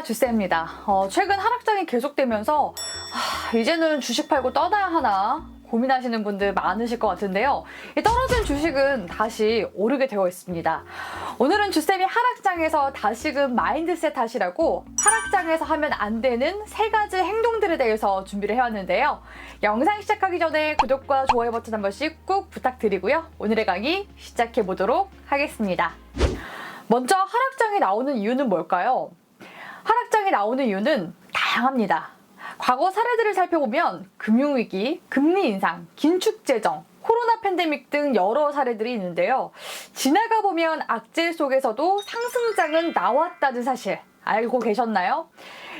주세입니다. 최근 하락장이 계속되면서 이제는 주식 팔고 떠나야 하나 고민하시는 분들 많으실 것 같은데요. 이 떨어진 주식은 다시 오르게 되어 있습니다. 오늘은 주쌤이 하락장에서 다시금 마인드셋 하시라고 하락장에서 하면 안 되는 3가지 행동들에 대해서 준비를 해왔는데요. 영상 시작하기 전에 구독과 좋아요 버튼 한 번씩 꾹 부탁드리고요. 오늘의 강의 시작해 보도록 하겠습니다. 먼저 하락장이 나오는 이유는 뭘까요? 하락장이 나오는 이유는 다양합니다. 과거 사례들을 살펴보면 금융위기, 금리 인상, 긴축재정, 코로나 팬데믹 등 여러 사례들이 있는데요. 지나가 보면 악재 속에서도 상승장은 나왔다는 사실 알고 계셨나요?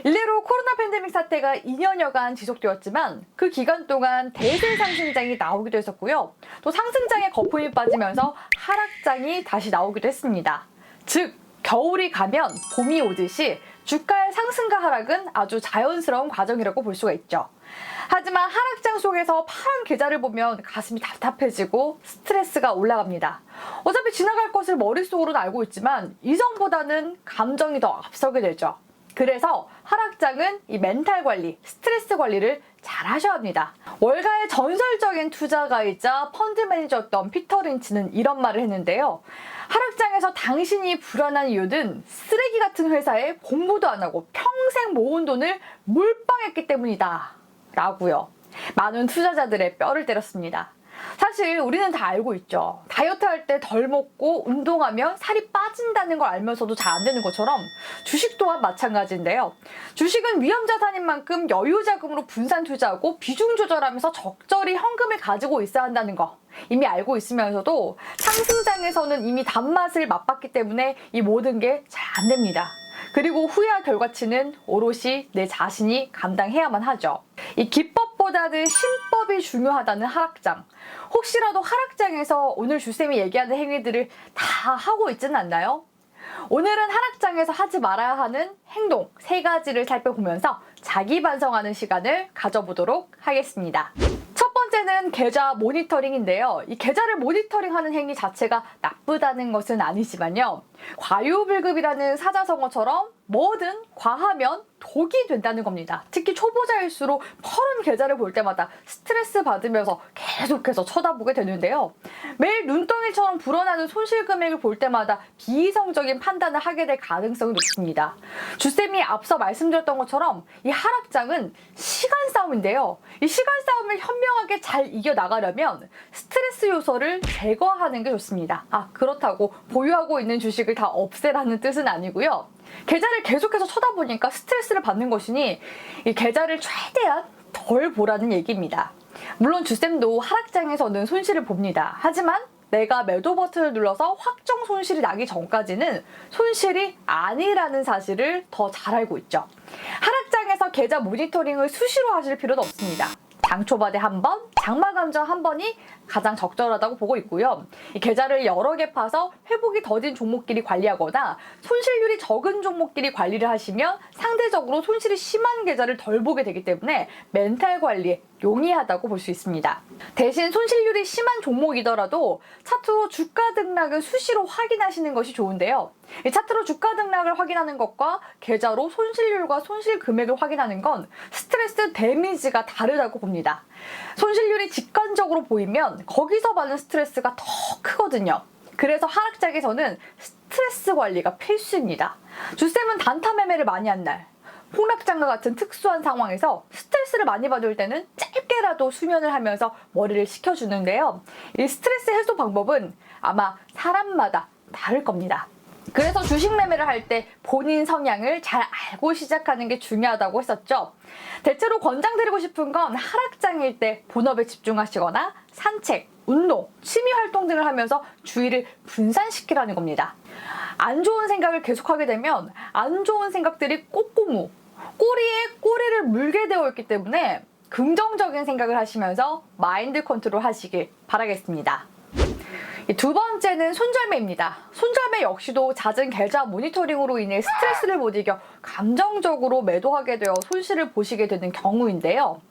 일례로 코로나 팬데믹 사태가 2년여간 지속되었지만 그 기간 동안 대세 상승장이 나오기도 했었고요. 또 상승장에 거품이 빠지면서 하락장이 다시 나오기도 했습니다. 즉, 겨울이 가면 봄이 오듯이 주가의 상승과 하락은 아주 자연스러운 과정이라고 볼 수가 있죠. 하지만 하락장 속에서 파란 계좌를 보면 가슴이 답답해지고 스트레스가 올라갑니다. 어차피 지나갈 것을 머릿속으로는 알고 있지만 이전보다는 감정이 더 앞서게 되죠. 그래서 하락장은 이 멘탈 관리, 스트레스 관리를 잘 하셔야 합니다. 월가의 전설적인 투자가이자 펀드 매니저였던 피터 린치는 이런 말을 했는데요. 하락장에서 당신이 불안한 이유는 쓰레기 같은 회사에 공부도 안 하고 평생 모은 돈을 몰빵했기 때문이다 라고요. 많은 투자자들의 뼈를 때렸습니다. 사실 우리는 다 알고 있죠. 다이어트 할 때 덜 먹고 운동하면 살이 빠진다는 걸 알면서도 잘 안 되는 것처럼 주식 또한 마찬가지인데요. 주식은 위험자산인 만큼 여유자금으로 분산 투자하고 비중 조절하면서 적절히 현금을 가지고 있어야 한다는 거 이미 알고 있으면서도 상승장에서는 이미 단맛을 맛봤기 때문에 이 모든 게 잘 안 됩니다. 그리고 후회할 결과치는 오롯이 내 자신이 감당해야만 하죠. 이 기법보다는 신법이 중요하다는 하락장. 혹시라도 하락장에서 오늘 주쌤이 얘기하는 행위들을 다 하고 있지는 않나요? 오늘은 하락장에서 하지 말아야 하는 행동 3가지를 살펴보면서 자기 반성하는 시간을 가져보도록 하겠습니다. 첫 번째는 계좌 모니터링인데요. 이 계좌를 모니터링하는 행위 자체가 나쁘다는 것은 아니지만요. 과유불급이라는 사자성어처럼 뭐든 과하면 독이 된다는 겁니다. 특히 초보자일수록 푸른 계좌를 볼 때마다 스트레스 받으면서 계속해서 쳐다보게 되는데요. 매일 눈덩이처럼 불어나는 손실 금액을 볼 때마다 비이성적인 판단을 하게 될 가능성이 높습니다. 주쌤이 앞서 말씀드렸던 것처럼 이 하락장은 시간 싸움인데요. 이 시간 싸움을 현명하게 잘 이겨나가려면 스트레스 요소를 제거하는 게 좋습니다. 그렇다고 보유하고 있는 주식을 다 없애라는 뜻은 아니고요. 계좌를 계속해서 쳐다보니까 스트레스를 받는 것이니 이 계좌를 최대한 덜 보라는 얘기입니다. 물론 주쌤도 하락장에서는 손실을 봅니다. 하지만 내가 매도 버튼을 눌러서 확정 손실이 나기 전까지는 손실이 아니라는 사실을 더 잘 알고 있죠. 하락장에서 계좌 모니터링을 수시로 하실 필요는 없습니다. 장초반에 한 번, 장마 감정 한 번이 가장 적절하다고 보고 있고요. 이 계좌를 여러 개 파서 회복이 더딘 종목끼리 관리하거나 손실률이 적은 종목끼리 관리를 하시면 상대적으로 손실이 심한 계좌를 덜 보게 되기 때문에 멘탈 관리에 용이하다고 볼 수 있습니다. 대신 손실률이 심한 종목이더라도 차트로 주가 등락을 수시로 확인하시는 것이 좋은데요. 이 차트로 주가 등락을 확인하는 것과 계좌로 손실률과 손실 금액을 확인하는 건 스트레스 데미지가 다르다고 봅니다. 손실률이 직관적으로 보이면 거기서 받는 스트레스가 더 크거든요. 그래서 하락장에서는 스트레스 관리가 필수입니다. 주쌤은 단타 매매를 많이 한 날, 폭락장과 같은 특수한 상황에서 스트레스를 많이 받을 때는 짧게라도 수면을 하면서 머리를 식혀주는데요. 이 스트레스 해소 방법은 아마 사람마다 다를 겁니다. 그래서 주식 매매를 할 때 본인 성향을 잘 알고 시작하는 게 중요하다고 했었죠. 대체로 권장드리고 싶은 건 하락장일 때 본업에 집중하시거나 산책, 운동, 취미 활동 등을 하면서 주의를 분산시키라는 겁니다. 안 좋은 생각을 계속하게 되면 안 좋은 생각들이 꼬꼬무, 꼬리에 꼬리를 물게 되어 있기 때문에 긍정적인 생각을 하시면서 마인드 컨트롤 하시길 바라겠습니다. 두 번째는 손절매입니다. 손절매 역시도 잦은 계좌 모니터링으로 인해 스트레스를 못 이겨 감정적으로 매도하게 되어 손실을 보시게 되는 경우인데요.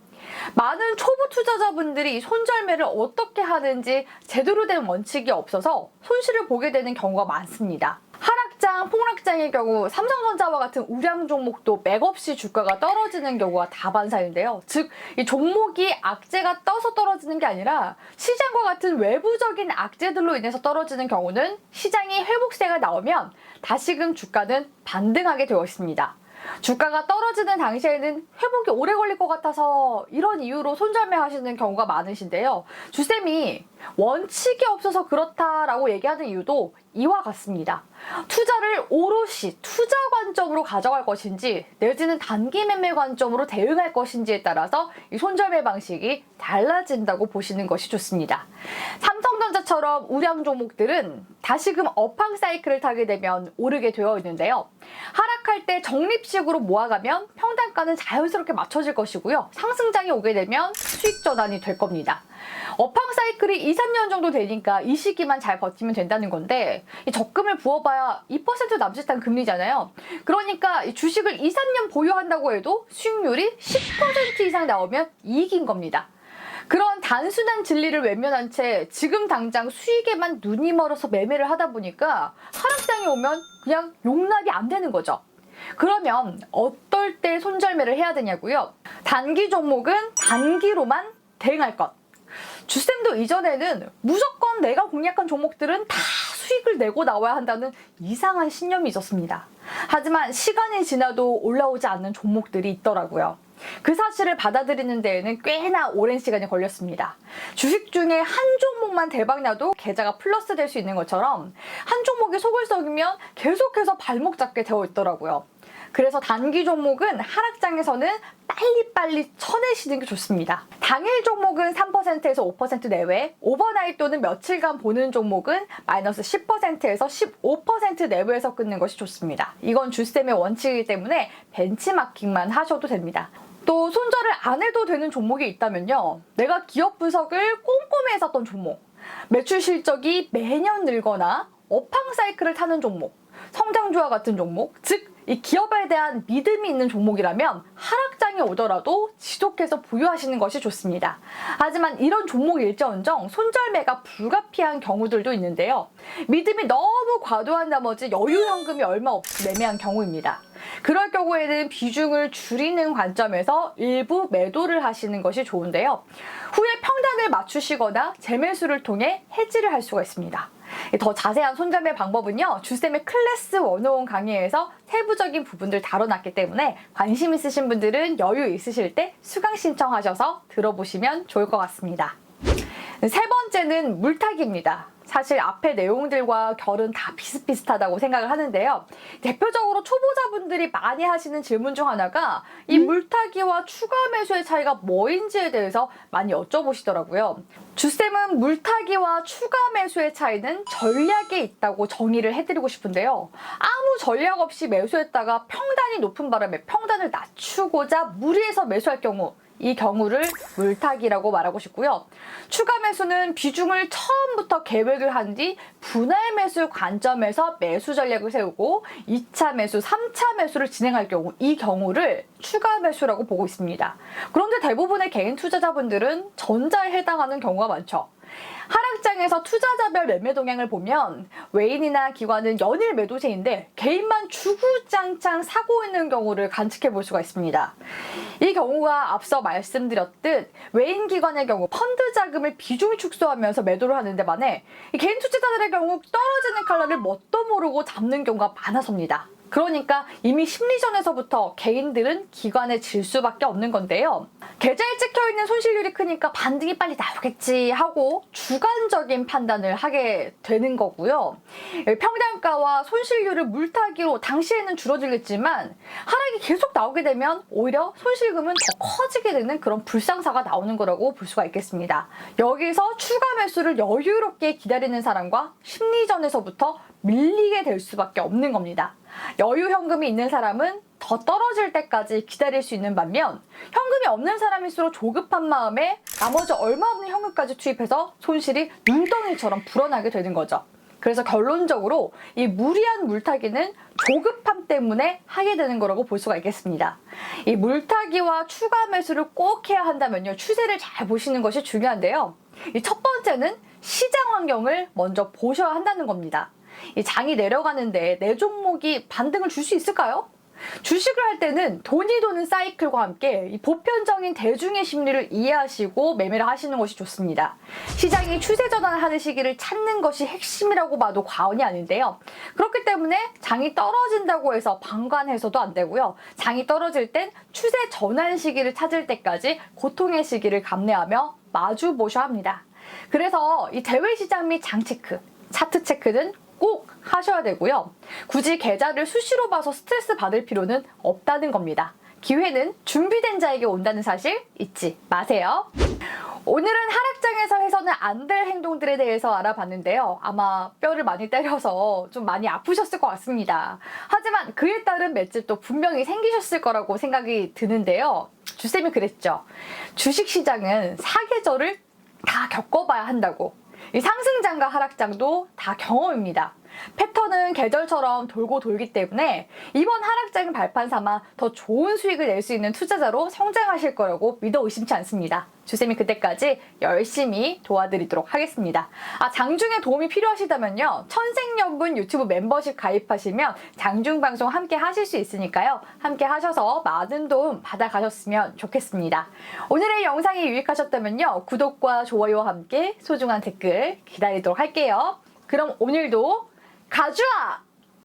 많은 초보 투자자분들이 손절매를 어떻게 하는지 제대로 된 원칙이 없어서 손실을 보게 되는 경우가 많습니다. 하락장 시장 폭락장의 경우 삼성전자와 같은 우량 종목도 맥없이 주가가 떨어지는 경우가 다반사인데요. 즉, 이 종목이 악재가 떠서 떨어지는 게 아니라 시장과 같은 외부적인 악재들로 인해서 떨어지는 경우는 시장이 회복세가 나오면 다시금 주가는 반등하게 되어 있습니다. 주가가 떨어지는 당시에는 회복이 오래 걸릴 것 같아서 이런 이유로 손절매 하시는 경우가 많으신데요. 주쌤이 원칙이 없어서 그렇다라고 얘기하는 이유도 이와 같습니다. 투자를 오롯이 투자 관점으로 가져갈 것인지 내지는 단기 매매 관점으로 대응할 것인지에 따라서 이 손절매 방식이 달라진다고 보시는 것이 좋습니다. 삼성전자처럼 우량 종목들은 다시금 업황 사이클을 타게 되면 오르게 되어 있는데요. 하락할 때 적립식으로 모아가면 평단가는 자연스럽게 맞춰질 것이고요. 상승장이 오게 되면 수익 전환이 될 겁니다. 업황 사이클이 2, 3년 정도 되니까 이 시기만 잘 버티면 된다는 건데 이 적금을 부어봐야 2% 남짓한 금리잖아요. 그러니까 이 주식을 2, 3년 보유한다고 해도 수익률이 10% 이상 나오면 이익인 겁니다. 그런 단순한 진리를 외면한 채 지금 당장 수익에만 눈이 멀어서 매매를 하다 보니까 하락장이 오면 그냥 용납이 안 되는 거죠. 그러면 어떨 때 손절매를 해야 되냐고요? 단기 종목은 단기로만 대응할 것. 주쌤도 이전에는 무조건 내가 공략한 종목들은 다 수익을 내고 나와야 한다는 이상한 신념이 있었습니다. 하지만 시간이 지나도 올라오지 않는 종목들이 있더라고요. 그 사실을 받아들이는 데에는 꽤나 오랜 시간이 걸렸습니다. 주식 중에 한 종목만 대박나도 계좌가 플러스 될 수 있는 것처럼 한 종목이 속을 썩이면 계속해서 발목 잡게 되어 있더라고요. 그래서 단기 종목은 하락장에서는 빨리빨리 쳐내시는 게 좋습니다. 당일 종목은 3%에서 5% 내외, 오버나잇 또는 며칠간 보는 종목은 마이너스 10%에서 15% 내외에서 끊는 것이 좋습니다. 이건 주쌤의 원칙이기 때문에 벤치마킹만 하셔도 됩니다. 또 손절을 안 해도 되는 종목이 있다면요. 내가 기업 분석을 꼼꼼히 했었던 종목, 매출 실적이 매년 늘거나 업황 사이클을 타는 종목, 성장주와 같은 종목, 즉 이 기업에 대한 믿음이 있는 종목이라면 하락장이 오더라도 지속해서 보유하시는 것이 좋습니다. 하지만 이런 종목일지언정 손절매가 불가피한 경우들도 있는데요. 믿음이 너무 과도한 나머지 여유 현금이 얼마 없이 매매한 경우입니다. 그럴 경우에는 비중을 줄이는 관점에서 일부 매도를 하시는 것이 좋은데요. 후에 평단을 맞추시거나 재매수를 통해 해지를 할 수가 있습니다. 더 자세한 손절매 방법은요. 주쌤의 클래스 101 강의에서 세부적인 부분들 다뤄놨기 때문에 관심 있으신 분들은 여유 있으실 때 수강 신청하셔서 들어보시면 좋을 것 같습니다. 세 번째는 물타기입니다. 사실 앞의 내용들과 결은 다 비슷비슷하다고 생각을 하는데요. 대표적으로 초보자분들이 많이 하시는 질문 중 하나가 이 물타기와 추가 매수의 차이가 뭐인지에 대해서 많이 여쭤보시더라고요. 주쌤은 물타기와 추가 매수의 차이는 전략에 있다고 정의를 해드리고 싶은데요. 아무 전략 없이 매수했다가 평단이 높은 바람에 평단을 낮추고자 무리해서 매수할 경우, 이 경우를 물타기라고 말하고 싶고요. 추가 매수는 비중을 처음부터 계획을 한 뒤 분할 매수 관점에서 매수 전략을 세우고 2차 매수, 3차 매수를 진행할 경우, 이 경우를 추가 매수라고 보고 있습니다. 그런데 대부분의 개인 투자자분들은 전자에 해당하는 경우가 많죠. 하락장에서 투자자별 매매 동향을 보면 외인이나 기관은 연일 매도세인데 개인만 주구장창 사고 있는 경우를 관측해 볼 수가 있습니다. 이 경우가 앞서 말씀드렸듯 외인 기관의 경우 펀드 자금을 비중이 축소하면서 매도를 하는데 반해 개인 투자자들의 경우 떨어지는 칼날을 뭣도 모르고 잡는 경우가 많아서입니다. 그러니까 이미 심리전에서부터 개인들은 기관에 질 수밖에 없는 건데요. 계좌에 찍혀있는 손실률이 크니까 반등이 빨리 나오겠지 하고 주관적인 판단을 하게 되는 거고요. 평단가와 손실률을 물타기로 당시에는 줄어들겠지만 하락이 계속 나오게 되면 오히려 손실금은 더 커지게 되는 그런 불상사가 나오는 거라고 볼 수가 있겠습니다. 여기서 추가 매수를 여유롭게 기다리는 사람과 심리전에서부터 밀리게 될 수밖에 없는 겁니다. 여유 현금이 있는 사람은 더 떨어질 때까지 기다릴 수 있는 반면 현금이 없는 사람일수록 조급한 마음에 나머지 얼마 없는 현금까지 투입해서 손실이 눈덩이처럼 불어나게 되는 거죠. 그래서 결론적으로 이 무리한 물타기는 조급함 때문에 하게 되는 거라고 볼 수가 있겠습니다. 이 물타기와 추가 매수를 꼭 해야 한다면요. 추세를 잘 보시는 것이 중요한데요. 이 첫 번째는 시장 환경을 먼저 보셔야 한다는 겁니다. 이 장이 내려가는데 내 종목이 반등을 줄 수 있을까요? 주식을 할 때는 돈이 도는 사이클과 함께 이 보편적인 대중의 심리를 이해하시고 매매를 하시는 것이 좋습니다. 시장이 추세 전환하는 시기를 찾는 것이 핵심이라고 봐도 과언이 아닌데요. 그렇기 때문에 장이 떨어진다고 해서 방관해서도 안 되고요. 장이 떨어질 땐 추세 전환 시기를 찾을 때까지 고통의 시기를 감내하며 마주 보셔야 합니다. 그래서 이 대외 시장 및 장 체크, 차트 체크는 꼭 하셔야 되고요. 굳이 계좌를 수시로 봐서 스트레스 받을 필요는 없다는 겁니다. 기회는 준비된 자에게 온다는 사실 잊지 마세요. 오늘은 하락장에서 해서는 안 될 행동들에 대해서 알아봤는데요. 아마 뼈를 많이 때려서 좀 많이 아프셨을 것 같습니다. 하지만 그에 따른 맷집도 분명히 생기셨을 거라고 생각이 드는데요. 주쌤이 그랬죠. 주식시장은 사계절을 다 겪어봐야 한다고. 이 상승장과 하락장도 다 경험입니다. 패턴은 계절처럼 돌고 돌기 때문에 이번 하락장을 발판 삼아 더 좋은 수익을 낼 수 있는 투자자로 성장하실 거라고 믿어 의심치 않습니다. 주쌤이 그때까지 열심히 도와드리도록 하겠습니다. 장중에 도움이 필요하시다면요. 천생연분 유튜브 멤버십 가입하시면 장중 방송 함께 하실 수 있으니까요. 함께 하셔서 많은 도움 받아가셨으면 좋겠습니다. 오늘의 영상이 유익하셨다면요. 구독과 좋아요와 함께 소중한 댓글 기다리도록 할게요. 그럼 오늘도 가주아!